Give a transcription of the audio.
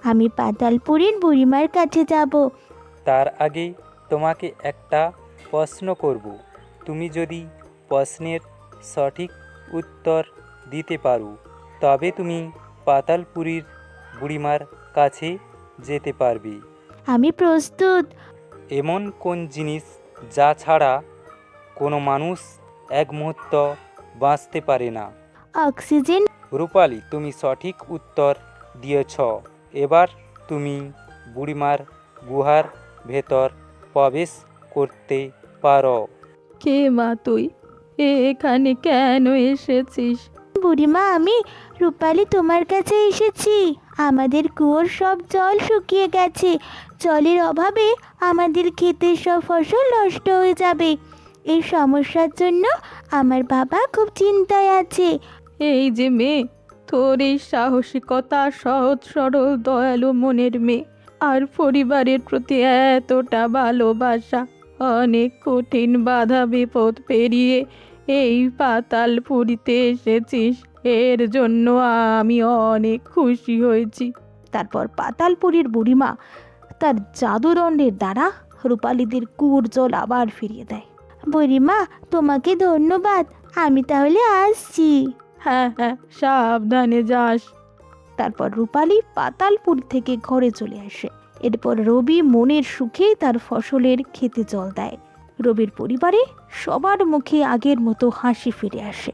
আমি পাতালপুরের বুড়িমার কাছে যাব। তার আগে তোমাকে একটা প্রশ্ন করব। তুমি যদি প্রশ্নের সঠিক উত্তর দিতে পারো তবে তুমি পাতালপুরীর বুড়িমার কাছে যেতে পারবে। আমি প্রস্তুত। এমন কোন জিনিস যা ছাড়া কোনো মানুষ এক মুহূর্ত বাঁচতে পারে না? অক্সিজেন। রূপালী, তুমি সঠিক উত্তর দিয়েছ। এবার তুমি বুড়িমার গুহার ভেতর প্রবেশ করতে পারো। কে মা তুই? এখানে কেন এসেছিস? বুড়িমা, আমি রূপালী তোমার কাছে এসেছি। আমাদের কুয়োর সব জল শুকিয়ে গেছে। জলের অভাবে আমাদের ক্ষেতের সব ফসল নষ্ট হয়ে যাবে। এই সমস্যার জন্য আমার বাবা খুব চিন্তায় আছে। এই যে মেয়ে, তোর এই সাহসিকতা, সহজ সরল দয়ালু মনের মেয়ে, আর পরিবারের প্রতি এতটা ভালোবাসা, অনেক কঠিন বাধা বিপদ পেরিয়ে এই পাতালপুরীতে এসেছিস, এর জন্য আমি অনেক খুশি হয়েছি। তারপর পাতালপুরীর বুড়িমা তার জাদুদণ্ডের দ্বারা রূপালীদের কুয়োর জল আবার ফিরিয়ে দেয়। বুড়িমা, তোমাকে ধন্যবাদ। আমি তাহলে আসছি। হ্যাঁ হ্যাঁ, সাবধানে যাস। তারপর রূপালী পাতালপুর থেকে ঘরে চলে আসে। এরপর রবি মনের সুখে তার ফসলের খেতে জল দেয়। রবির পরিবারে সবার মুখে আগের মতো হাসি ফিরে আসে।